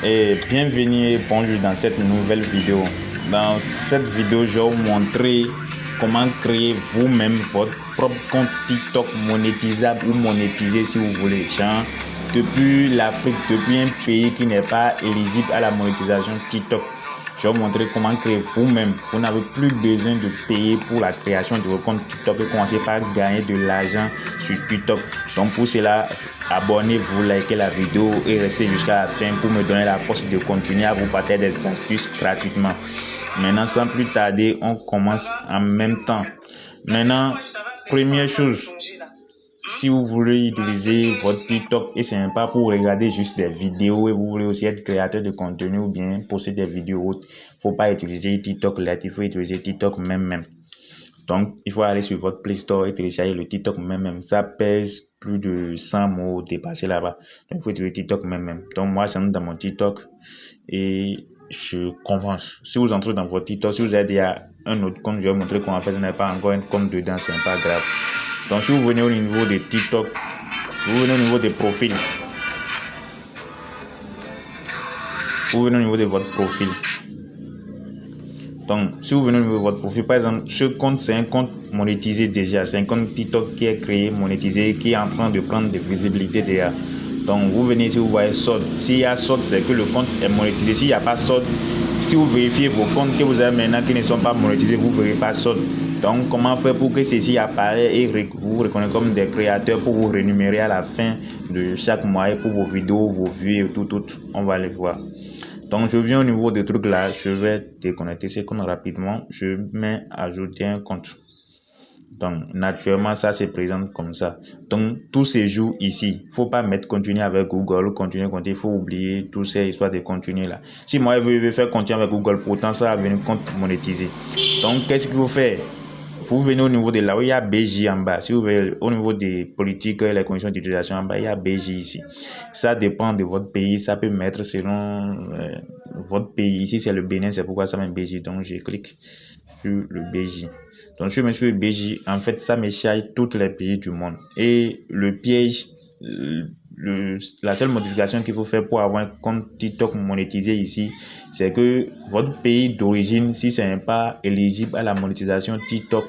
Et bienvenue et bonjour dans cette nouvelle vidéo. Dans cette vidéo, je vais vous montrer comment créer vous-même votre propre compte TikTok monétisable ou monétisé si vous voulez. Genre, depuis l'Afrique, depuis un pays qui n'est pas éligible à la monétisation TikTok. Je vais vous montrer comment créer vous-même. Vous n'avez plus besoin de payer pour la création de votre compte TikTok et commencer par gagner de l'argent sur TikTok. Donc pour cela, abonnez-vous, likez la vidéo et restez jusqu'à la fin pour me donner la force de continuer à vous partager des astuces gratuitement. Maintenant, sans plus tarder, on commence en même temps. Maintenant, première chose, si vous voulez utiliser votre TikTok et ce n'est pas pour regarder juste des vidéos et vous voulez aussi être créateur de contenu ou bien poster des vidéos, il ne faut pas utiliser TikTok Lite, il faut utiliser TikTok même. Donc, il faut aller sur votre Play Store et télécharger le TikTok même. Ça pèse plus de 100 mots dépassés là-bas. Donc, il faut utiliser TikTok même. Donc, moi, j'entre dans mon TikTok et je commence. Si vous entrez dans votre TikTok, si vous avez déjà un autre compte, je vais vous montrer comment faire. Je n'ai pas encore un compte dedans, ce n'est pas grave. Donc, si vous venez au niveau de TikTok, vous venez au niveau des profils. Vous venez au niveau de votre profil. Donc, si vous venez au niveau de votre profil, par exemple, ce compte, c'est un compte monétisé déjà. C'est un compte TikTok qui est créé, monétisé, qui est en train de prendre des visibilités déjà. Donc, vous venez ici, vous voyez solde. S'il y a solde, c'est que le compte est monétisé. S'il n'y a pas solde, si vous vérifiez vos comptes que vous avez maintenant qui ne sont pas monétisés, vous ne verrez pas solde. Donc, comment faire pour que ceci apparaisse et vous reconnaissez comme des créateurs pour vous rémunérer à la fin de chaque mois et pour vos vidéos, vos vues et tout. On va les voir. Donc, je viens au niveau des trucs là, je vais déconnecter ce compte rapidement, je mets ajouter un compte. Donc, naturellement, ça se présente comme ça. Donc, tous ces jours ici, faut pas mettre continuer avec Google, continuer, il faut oublier toutes ces histoires de continuer là. Si moi, je veux faire continuer avec Google, pourtant, ça va venir compte monétisé. Donc, qu'est-ce qu'il faut faire? Vous venez au niveau de là où il y a BJ en bas. Si vous voulez au niveau des politiques et les conditions d'utilisation en bas, il y a BJ ici. Ça dépend de votre pays. Ça peut mettre selon votre pays. Ici, c'est le Bénin. C'est pourquoi ça met BJ. Donc, je clique sur le BJ. Donc, je me suis sur le BJ. En fait, ça me charge tous les pays du monde. Et le piège, la seule modification qu'il faut faire pour avoir un compte TikTok monétisé ici, c'est que votre pays d'origine, si ce n'est pas éligible à la monétisation TikTok,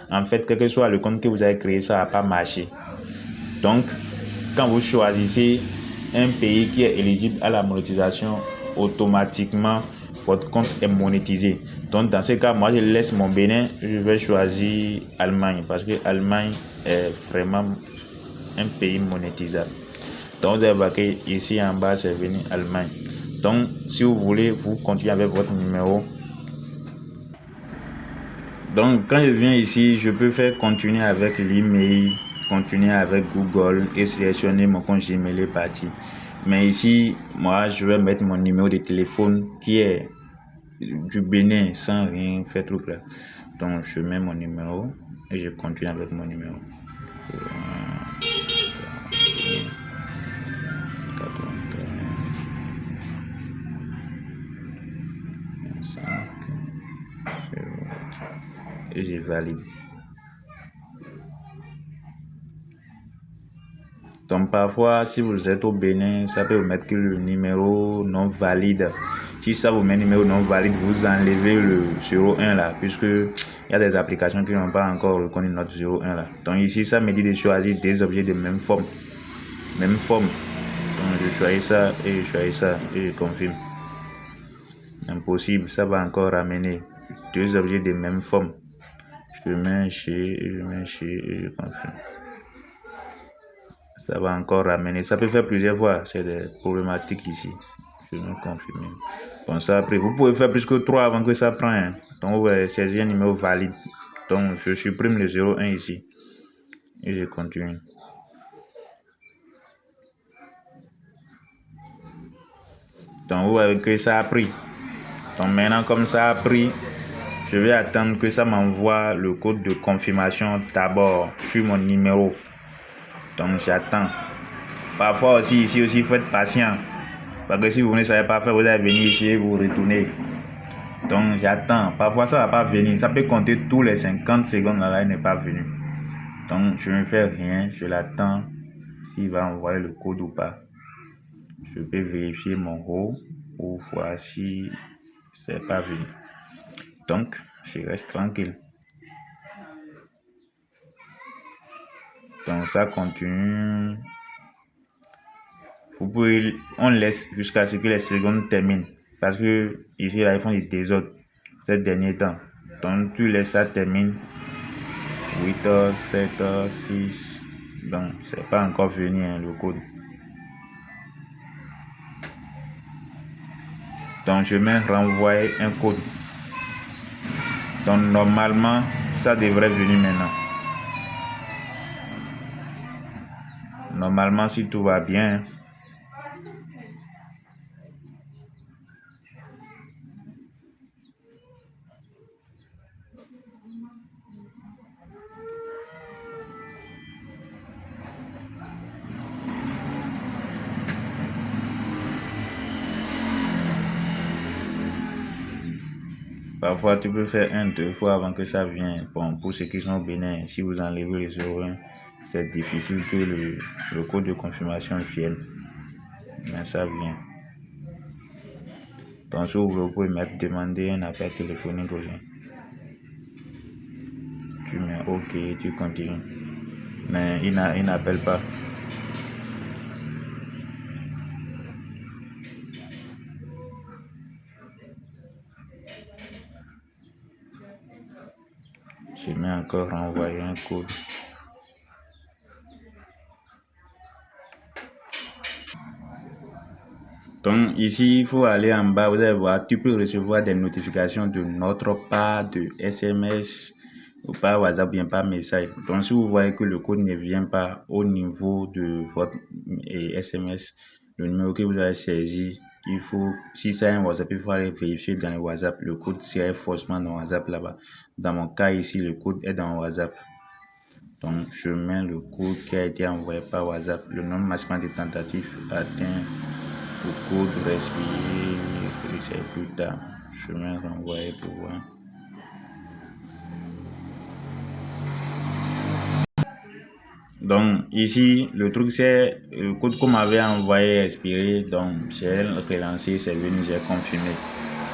en fait, quel que soit le compte que vous avez créé, ça ne va pas marcher. Donc, quand vous choisissez un pays qui est éligible à la monétisation, automatiquement, votre compte est monétisé. Donc, dans ce cas, moi, je laisse mon Bénin, je vais choisir Allemagne parce que l'Allemagne est vraiment un pays monétisable. Donc, vous allez voir que ici en bas, c'est venu Allemagne. Donc, si vous voulez, vous continuez avec votre numéro. Donc, quand je viens ici, je peux faire continuer avec l'email, continuer avec Google et sélectionner mon compte Gmail est parti. Mais ici, moi, je vais mettre mon numéro de téléphone qui est du Bénin sans rien faire truc là. Donc, je mets mon numéro et je continue avec mon numéro. Et je valide. Donc parfois, si vous êtes au Bénin, ça peut vous mettre que le numéro non valide. Si ça vous met numéro non valide, vous enlevez le 01 là, puisque il y a des applications qui n'ont pas encore reconnu notre 01 là. Donc ici, ça me dit de choisir des objets de même forme. Même forme. Donc je choisis ça et je choisis ça et je confirme. Impossible, ça va encore ramener deux objets de même forme. Je mets chez et je confirme. Ça va encore ramener. Ça peut faire plusieurs fois. C'est des problématiques ici. Je vais confirmer. Bon, ça après. Vous pouvez faire plus que 3 avant que ça prenne. Donc, vous allez saisir un numéro valide. Donc, je supprime le 01 ici. Et je continue. Donc, vous voyez que ça a pris. Donc, maintenant, comme ça a pris, je vais attendre que ça m'envoie le code de confirmation d'abord sur mon numéro. Donc, j'attends. Parfois aussi, ici aussi, il faut être patient. Parce que si vous ne savez pas faire, vous allez venir ici et vous retourner. Donc, j'attends. Parfois, ça ne va pas venir. Ça peut compter tous les 50 secondes là, il n'est pas venu. Donc, je ne fais rien. Je l'attends s'il va envoyer le code ou pas. Je peux vérifier mon haut. pour voir si c'est pas venu. Donc, je reste tranquille. Donc, ça continue. On laisse jusqu'à ce que les secondes terminent. Parce que ici, là, ils font des désordres ces derniers temps. Donc, tu laisses ça terminer 8h, 7h, 6. Donc, c'est pas encore venu hein, le code. Donc, je vais renvoyer un code. Donc, normalement, ça devrait venir maintenant. Normalement, si tout va bien. Parfois, tu peux faire 1, 2 fois avant que ça vienne. Bon, pour ceux qui sont au Bénin, si vous enlevez les 01, c'est difficile que le code de confirmation vienne. Mais ça vient. Donc, si vous pouvez mettre demander un appel téléphonique aussi. Tu mets OK, tu continues. Mais il n'appelle pas. Je mets encore renvoyer un code. Donc ici, il faut aller en bas, vous allez voir, tu peux recevoir des notifications de notre part, de SMS, ou par WhatsApp, bien par message. Donc si vous voyez que le code ne vient pas au niveau de votre SMS, le numéro que vous avez saisi, il faut, si c'est un WhatsApp, il faut aller vérifier dans le WhatsApp. Le code serait forcément dans WhatsApp là-bas. Dans mon cas ici, le code est dans WhatsApp. Donc, je mets le code qui a été envoyé par WhatsApp. Le nombre maximal de tentatives atteint. Le code respirer, c'est plus tard. Je mets renvoyer pour voir. Donc, ici, le truc c'est le code qu'on m'avait envoyé expirer. Donc, j'ai relancé, c'est venu, j'ai confirmé.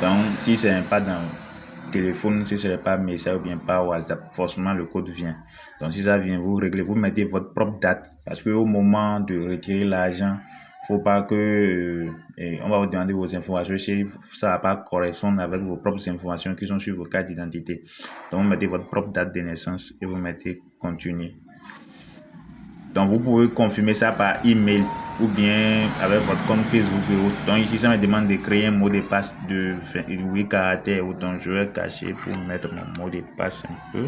Donc, si ce n'est pas dans téléphone, si ce n'est pas message ou bien pas WhatsApp, forcément le code vient. Donc si ça vient, vous réglez, vous mettez votre propre date parce que au moment de retirer l'argent, faut pas que on va vous demander vos informations si ça va pas correspondre avec vos propres informations qui sont sur vos cartes d'identité. Donc vous mettez votre propre date de naissance et vous mettez continuer. Donc vous pouvez confirmer ça par email ou bien avec votre compte Facebook et autres. Donc ici ça me demande de créer un mot de passe de 8 caractères. Donc je vais cacher pour mettre mon mot de passe un peu.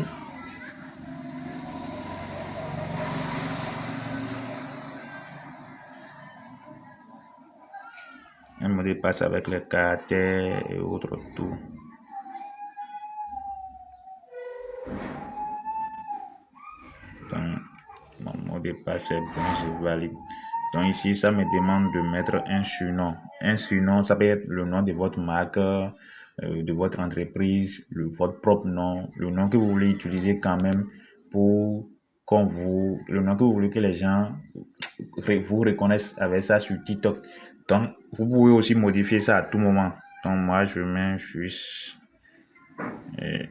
Un mot de passe avec les caractères et autres tout. Donc mon mot de passe est bon, je valide. Donc ici, ça me demande de mettre un surnom. Un surnom, ça peut être le nom de votre marque, de votre entreprise, votre propre nom, le nom que vous voulez utiliser quand même pour le nom que vous voulez que les gens vous reconnaissent avec ça sur TikTok. Donc, vous pouvez aussi modifier ça à tout moment. Donc, moi, je mets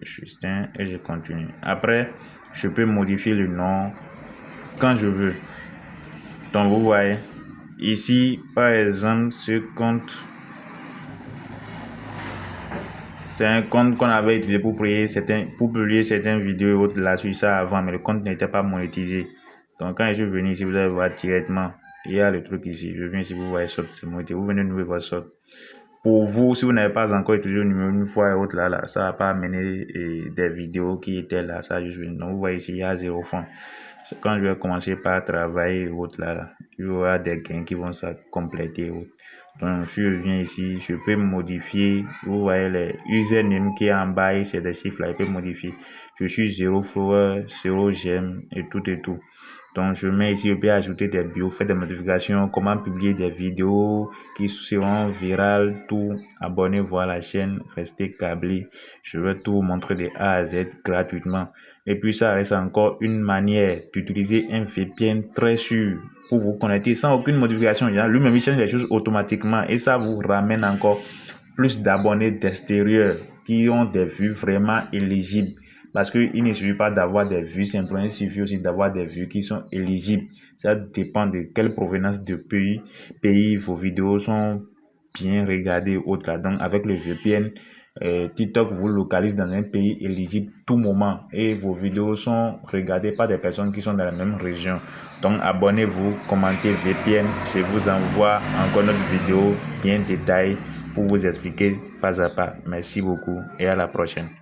Justin et je continue. Après, je peux modifier le nom quand je veux. Donc, vous voyez, ici, par exemple, ce compte, c'est un compte qu'on avait utilisé pour publier certaines vidéos là sur ça avant, mais le compte n'était pas monétisé. Donc, quand je suis venu ici, vous allez voir directement, il y a le truc ici. Je viens ici, vous voyez, c'est monétisé. Vous venez de nouveau votre sort. Pour vous, si vous n'avez pas encore utilisé le numéro une fois et autre là, ça va pas amener des vidéos qui étaient là, ça juste. Donc, vous voyez ici, il y a 0 francs. Quand je vais commencer par travailler et autres là, il y aura des gains qui vont se compléter. Donc, si je viens ici, je peux modifier. Vous voyez les username qui est en bas, c'est des chiffres là, je peux modifier. Je suis 0 follower, 0 j'aime et tout et tout. Donc, je mets ici, je peux ajouter des bios, faire des modifications, comment publier des vidéos qui seront virales, tout. Abonnez-vous à la chaîne, restez câblés. Je vais tout vous montrer de A à Z gratuitement. Et puis, ça reste encore une manière d'utiliser un VPN très sûr pour vous connecter sans aucune modification. Lui-même, il change les choses automatiquement et ça vous ramène encore plus d'abonnés d'extérieur qui ont des vues vraiment éligibles. Parce qu'il ne suffit pas d'avoir des vues simplement, il suffit aussi d'avoir des vues qui sont éligibles. Ça dépend de quelle provenance de pays vos vidéos sont bien regardées. Autres. Donc avec le VPN, TikTok vous localise dans un pays éligible tout moment et vos vidéos sont regardées par des personnes qui sont dans la même région. Donc abonnez-vous, commentez VPN, je vous envoie encore notre vidéo bien détaillée pour vous expliquer pas à pas. Merci beaucoup et à la prochaine.